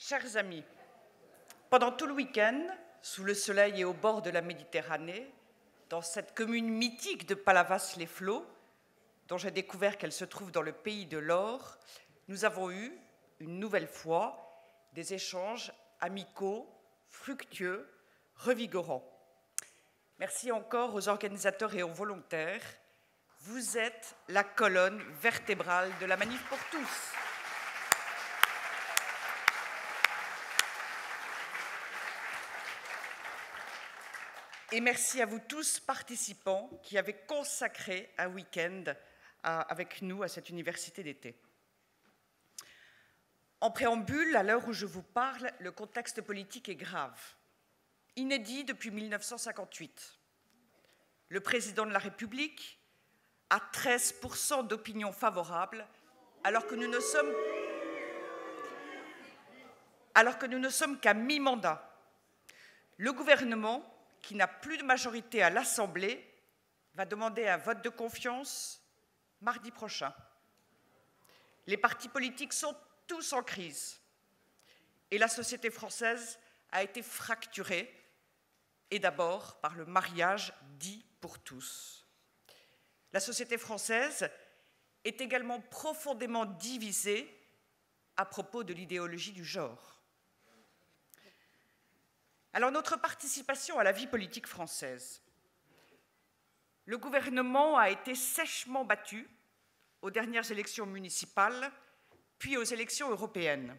Chers amis, pendant tout le week-end, sous le soleil et au bord de la Méditerranée, dans cette commune mythique de Palavas-les-Flots, dont j'ai découvert qu'elle se trouve dans le pays de l'or, nous avons eu, une nouvelle fois, des échanges amicaux, fructueux, revigorants. Merci encore aux organisateurs et aux volontaires. Vous êtes la colonne vertébrale de la Manif pour tous. Et merci à vous tous participants qui avez consacré un week-end avec nous à cette université d'été. En préambule, à l'heure où je vous parle, le contexte politique est grave, inédit depuis 1958. Le président de la République a 13% d'opinion favorable, alors que nous ne sommes qu'à mi-mandat. Le gouvernement, qui n'a plus de majorité à l'Assemblée, va demander un vote de confiance mardi prochain. Les partis politiques sont tous en crise et la société française a été fracturée, et d'abord par le mariage dit pour tous. La société française est également profondément divisée à propos de l'idéologie du genre. Alors, notre participation à la vie politique française. Le gouvernement a été sèchement battu aux dernières élections municipales, puis aux élections européennes.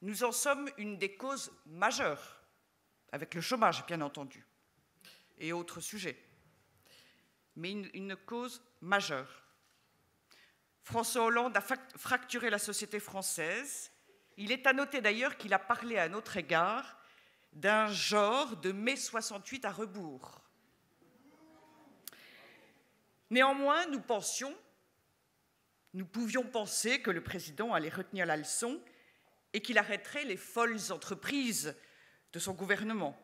Nous en sommes une des causes majeures, avec le chômage, bien entendu, et autres sujets, mais une cause majeure. François Hollande a fracturé la société française. Il est à noter d'ailleurs qu'il a parlé à notre égard d'un genre de mai 68 à rebours. Néanmoins, nous pouvions penser que le président allait retenir la leçon et qu'il arrêterait les folles entreprises de son gouvernement.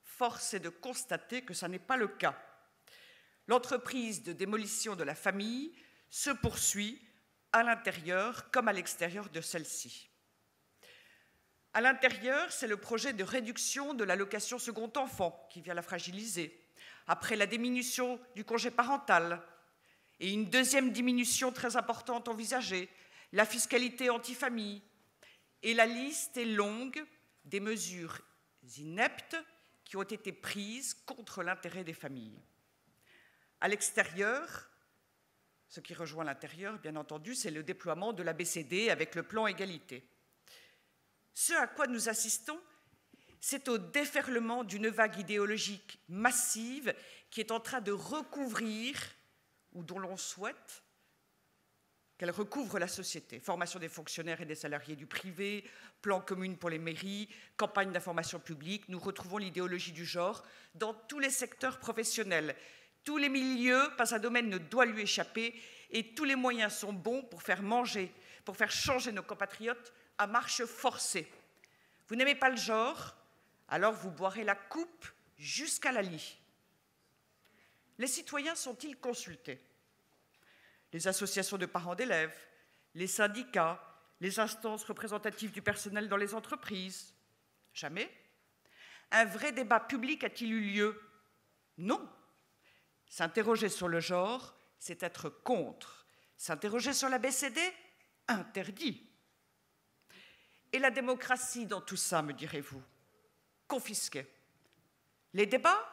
Force est de constater que ce n'est pas le cas. L'entreprise de démolition de la famille se poursuit à l'intérieur comme à l'extérieur de celle-ci. À l'intérieur, c'est le projet de réduction de l'allocation second enfant qui vient la fragiliser, après la diminution du congé parental et une deuxième diminution très importante envisagée, la fiscalité anti-famille. Et la liste est longue des mesures ineptes qui ont été prises contre l'intérêt des familles. À l'extérieur, ce qui rejoint l'intérieur, bien entendu, c'est le déploiement de l'ABCD avec le plan égalité. Ce à quoi nous assistons, c'est au déferlement d'une vague idéologique massive qui est en train de recouvrir, ou dont l'on souhaite qu'elle recouvre la société. Formation des fonctionnaires et des salariés du privé, plan commun pour les mairies, campagne d'information publique. Nous retrouvons l'idéologie du genre dans tous les secteurs professionnels. Tous les milieux, pas un domaine ne doit lui échapper, et tous les moyens sont bons pour faire changer nos compatriotes à marche forcée. Vous n'aimez pas le genre, alors vous boirez la coupe jusqu'à la lie. Les citoyens sont-ils consultés? Les associations de parents d'élèves, les syndicats, les instances représentatives du personnel dans les entreprises? Jamais. Un vrai débat public a-t-il eu lieu? Non. S'interroger sur le genre, c'est être contre. S'interroger sur l'ABCD? Interdit. Et la démocratie dans tout ça, me direz-vous? Confisquée. Les débats?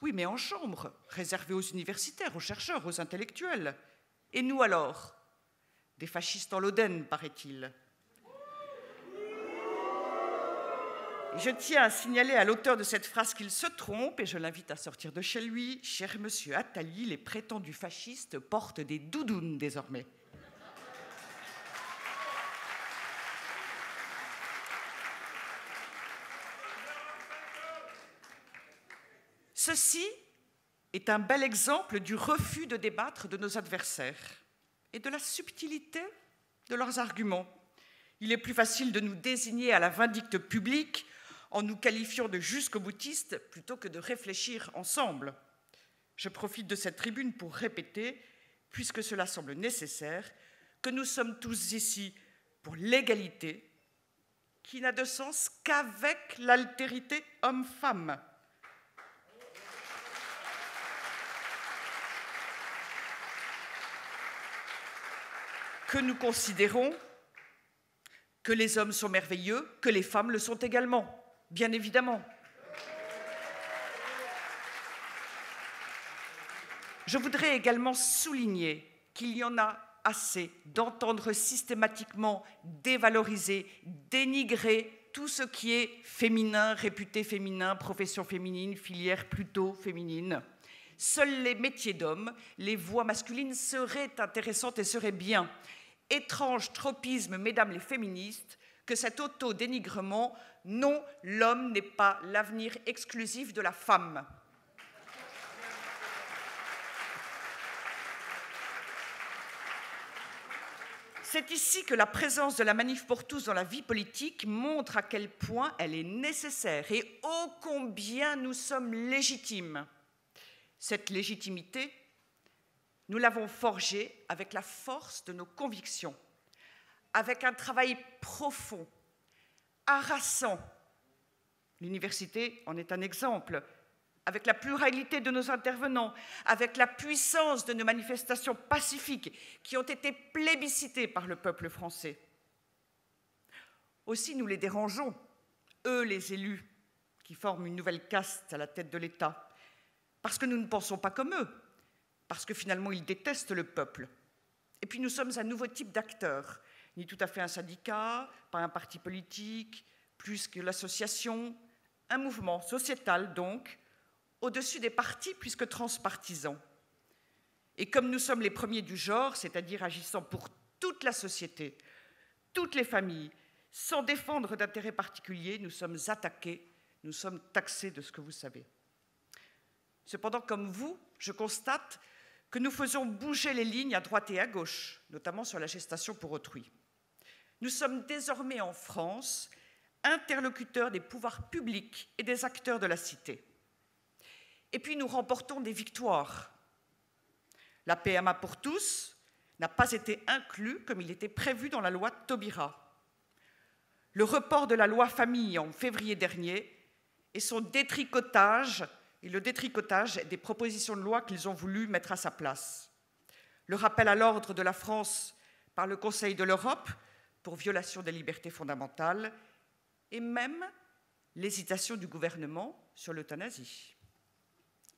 Oui, mais en chambre, réservés aux universitaires, aux chercheurs, aux intellectuels. Et nous alors? Des fascistes en Lodène, paraît-il. Et je tiens à signaler à l'auteur de cette phrase qu'il se trompe, et je l'invite à sortir de chez lui. Cher monsieur Attali, les prétendus fascistes portent des doudounes désormais. Ceci est un bel exemple du refus de débattre de nos adversaires et de la subtilité de leurs arguments. Il est plus facile de nous désigner à la vindicte publique en nous qualifiant de jusqu'au-boutistes plutôt que de réfléchir ensemble. Je profite de cette tribune pour répéter, puisque cela semble nécessaire, que nous sommes tous ici pour l'égalité, qui n'a de sens qu'avec l'altérité homme-femme. Que nous considérons que les hommes sont merveilleux, que les femmes le sont également, bien évidemment. Je voudrais également souligner qu'il y en a assez d'entendre systématiquement dévaloriser, dénigrer tout ce qui est féminin, réputé féminin, profession féminine, filière plutôt féminine. Seuls les métiers d'hommes, les voix masculines seraient intéressantes et seraient bien. Étrange tropisme, mesdames les féministes, que cet auto-dénigrement, non, l'homme n'est pas l'avenir exclusif de la femme. C'est ici que la présence de la Manif pour tous dans la vie politique montre à quel point elle est nécessaire et ô combien nous sommes légitimes. Cette légitimité, nous l'avons forgée avec la force de nos convictions, avec un travail profond, harassant. L'université en est un exemple, avec la pluralité de nos intervenants, avec la puissance de nos manifestations pacifiques qui ont été plébiscitées par le peuple français. Aussi, nous les dérangeons, eux les élus, qui forment une nouvelle caste à la tête de l'État, parce que nous ne pensons pas comme eux, parce que finalement ils détestent le peuple. Et puis nous sommes un nouveau type d'acteurs, ni tout à fait un syndicat, pas un parti politique, plus que l'association, un mouvement sociétal donc, au-dessus des partis puisque transpartisans. Et comme nous sommes les premiers du genre, c'est-à-dire agissant pour toute la société, toutes les familles, sans défendre d'intérêts particuliers, nous sommes attaqués, nous sommes taxés de ce que vous savez. Cependant, comme vous, je constate que nous faisons bouger les lignes à droite et à gauche, notamment sur la gestation pour autrui. Nous sommes désormais en France interlocuteurs des pouvoirs publics et des acteurs de la cité. Et puis nous remportons des victoires. La PMA pour tous n'a pas été inclus comme il était prévu dans la loi Taubira. Le report de la loi famille en février dernier et son détricotage et le détricotage des propositions de loi qu'ils ont voulu mettre à sa place. Le rappel à l'ordre de la France par le Conseil de l'Europe pour violation des libertés fondamentales et même l'hésitation du gouvernement sur l'euthanasie.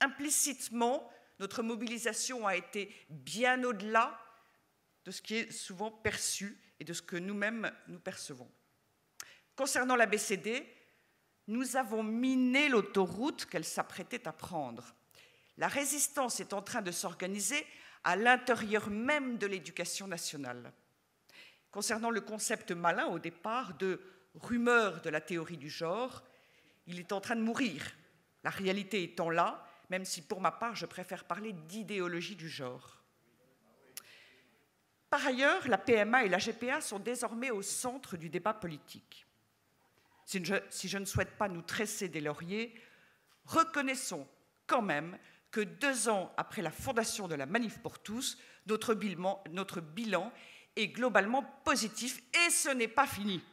Implicitement, notre mobilisation a été bien au-delà de ce qui est souvent perçu et de ce que nous-mêmes nous percevons. Concernant la BCD, nous avons miné l'autoroute qu'elle s'apprêtait à prendre. La résistance est en train de s'organiser à l'intérieur même de l'éducation nationale. Concernant le concept malin au départ de rumeur de la théorie du genre, il est en train de mourir, la réalité étant là, même si pour ma part je préfère parler d'idéologie du genre. Par ailleurs, la PMA et la GPA sont désormais au centre du débat politique. Si je ne souhaite pas nous tresser des lauriers, reconnaissons quand même que 2 ans après la fondation de la Manif pour tous, notre bilan est globalement positif et ce n'est pas fini.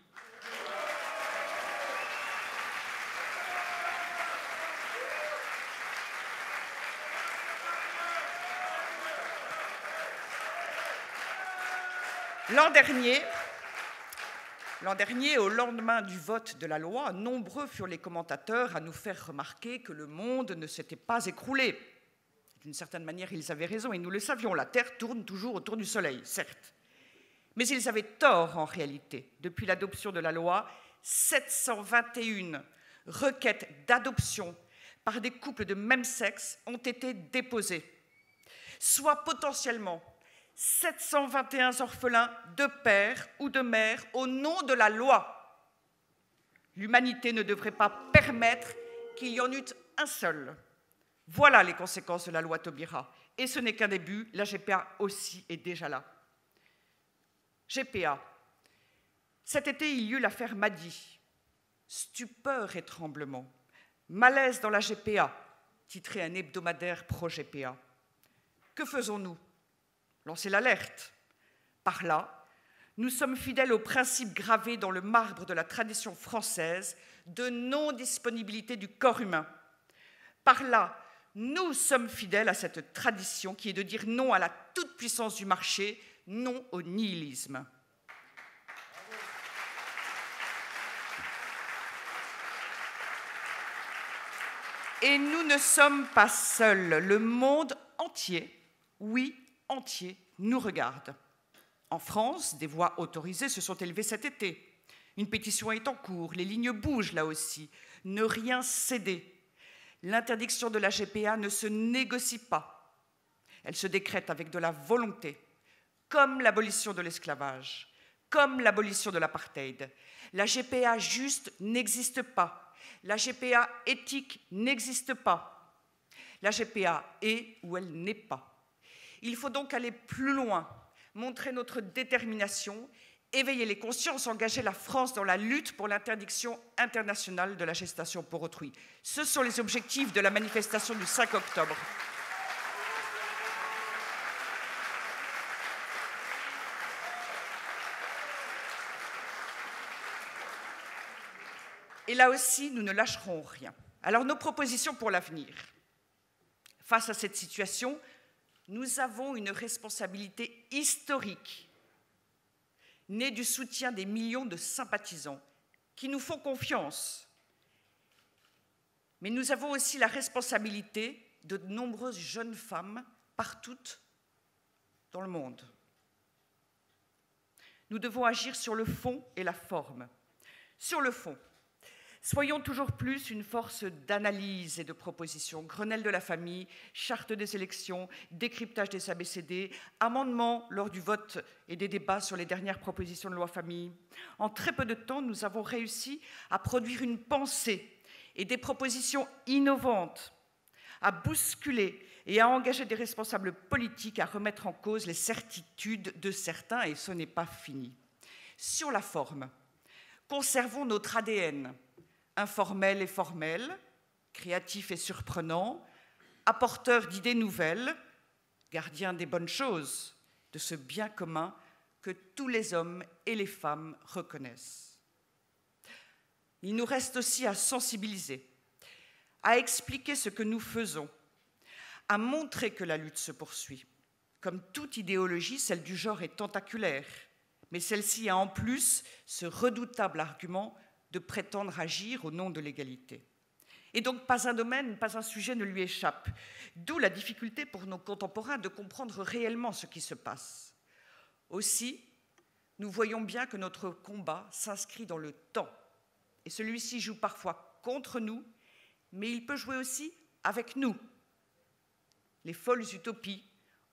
L'an dernier, au lendemain du vote de la loi, nombreux furent les commentateurs à nous faire remarquer que le monde ne s'était pas écroulé. D'une certaine manière, ils avaient raison, et nous le savions, la Terre tourne toujours autour du Soleil, certes. Mais ils avaient tort en réalité. Depuis l'adoption de la loi, 721 requêtes d'adoption par des couples de même sexe ont été déposées, soit potentiellement 721 orphelins de père ou de mère au nom de la loi. L'humanité ne devrait pas permettre qu'il y en eût un seul. Voilà les conséquences de la loi Taubira. Et ce n'est qu'un début, la GPA aussi est déjà là. GPA. Cet été, il y eut l'affaire Madi. Stupeur et tremblement. Malaise dans la GPA, titré un hebdomadaire pro-GPA. Que faisons-nous ? Lancer l'alerte. Par là, nous sommes fidèles au principe gravé dans le marbre de la tradition française de non-disponibilité du corps humain. Par là, nous sommes fidèles à cette tradition qui est de dire non à la toute-puissance du marché, non au nihilisme. Et nous ne sommes pas seuls. Le monde entier, oui, entier, nous regarde. En France, des voix autorisées se sont élevées cet été. Une pétition est en cours, les lignes bougent là aussi. Ne rien céder. L'interdiction de la GPA ne se négocie pas. Elle se décrète avec de la volonté, comme l'abolition de l'esclavage, comme l'abolition de l'apartheid. La GPA juste n'existe pas. La GPA éthique n'existe pas. La GPA est ou elle n'est pas. Il faut donc aller plus loin, montrer notre détermination, éveiller les consciences, engager la France dans la lutte pour l'interdiction internationale de la gestation pour autrui. Ce sont les objectifs de la manifestation du 5 octobre. Et là aussi, nous ne lâcherons rien. Alors, nos propositions pour l'avenir. Face à cette situation, nous avons une responsabilité historique, née du soutien des millions de sympathisants qui nous font confiance. Mais nous avons aussi la responsabilité de nombreuses jeunes femmes partout dans le monde. Nous devons agir sur le fond et la forme. Sur le fond, soyons toujours plus une force d'analyse et de proposition. Grenelle de la famille, charte des élections, décryptage des ABCD, amendements lors du vote et des débats sur les dernières propositions de loi famille. En très peu de temps, nous avons réussi à produire une pensée et des propositions innovantes, à bousculer et à engager des responsables politiques à remettre en cause les certitudes de certains, et ce n'est pas fini. Sur la forme, conservons notre ADN, informel et formel, créatif et surprenant, apporteur d'idées nouvelles, gardien des bonnes choses, de ce bien commun que tous les hommes et les femmes reconnaissent. Il nous reste aussi à sensibiliser, à expliquer ce que nous faisons, à montrer que la lutte se poursuit. Comme toute idéologie, celle du genre est tentaculaire, mais celle-ci a en plus ce redoutable argument de prétendre agir au nom de l'égalité. Et donc pas un domaine, pas un sujet ne lui échappe, d'où la difficulté pour nos contemporains de comprendre réellement ce qui se passe. Aussi, nous voyons bien que notre combat s'inscrit dans le temps, et celui-ci joue parfois contre nous, mais il peut jouer aussi avec nous. Les folles utopies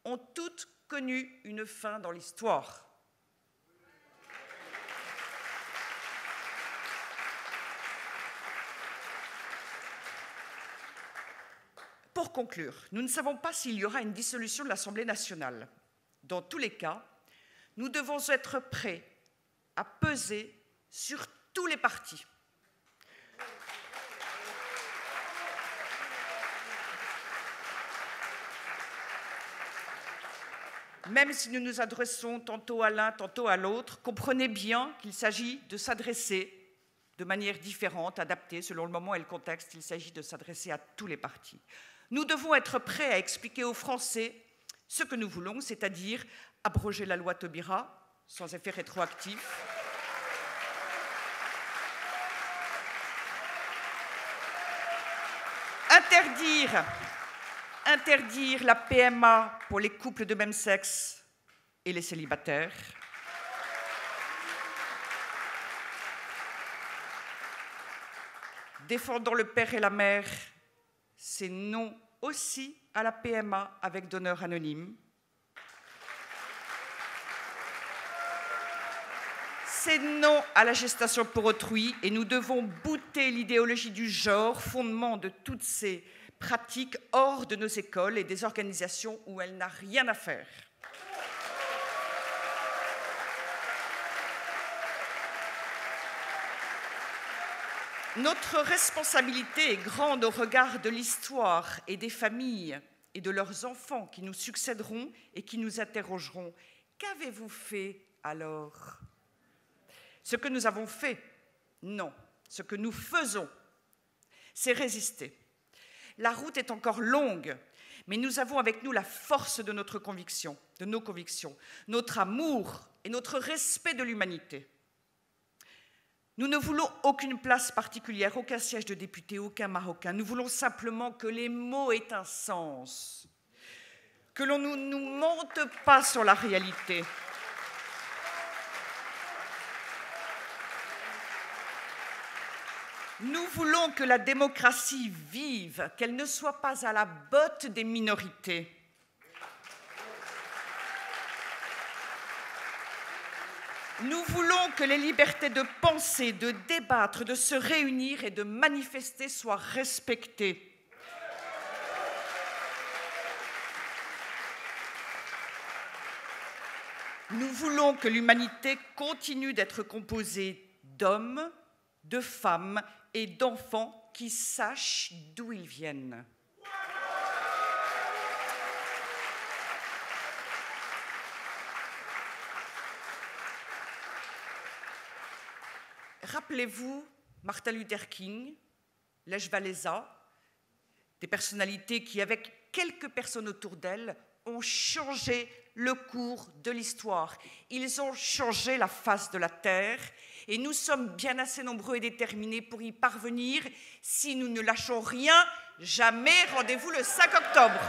ont toutes connu une fin dans l'histoire. Pour conclure, nous ne savons pas s'il y aura une dissolution de l'Assemblée nationale. Dans tous les cas, nous devons être prêts à peser sur tous les partis. Même si nous nous adressons tantôt à l'un, tantôt à l'autre, comprenez bien qu'il s'agit de s'adresser de manière différente, adaptée selon le moment et le contexte. Il s'agit de s'adresser à tous les partis. Nous devons être prêts à expliquer aux Français ce que nous voulons, c'est-à-dire abroger la loi Taubira sans effet rétroactif, interdire la PMA pour les couples de même sexe et les célibataires, défendant le père et la mère, c'est non aussi à la PMA avec donneur anonyme. C'est non à la gestation pour autrui et nous devons bouter l'idéologie du genre, fondement de toutes ces pratiques hors de nos écoles et des organisations où elle n'a rien à faire. Notre responsabilité est grande au regard de l'histoire et des familles et de leurs enfants qui nous succéderont et qui nous interrogeront. Qu'avez-vous fait alors? Ce que nous avons fait, non. Ce que nous faisons, c'est résister. La route est encore longue, mais nous avons avec nous la force de notre conviction, de nos convictions, notre amour et notre respect de l'humanité. Nous ne voulons aucune place particulière, aucun siège de député, aucun Marocain. Nous voulons simplement que les mots aient un sens, que l'on ne nous mente pas sur la réalité. Nous voulons que la démocratie vive, qu'elle ne soit pas à la botte des minorités. Nous voulons que les libertés de penser, de débattre, de se réunir et de manifester soient respectées. Nous voulons que l'humanité continue d'être composée d'hommes, de femmes et d'enfants qui sachent d'où ils viennent. Rappelez-vous Martin Luther King, Lech Walesa, des personnalités qui, avec quelques personnes autour d'elles, ont changé le cours de l'histoire. Ils ont changé la face de la Terre et nous sommes bien assez nombreux et déterminés pour y parvenir. Si nous ne lâchons rien, jamais rendez-vous le 5 octobre.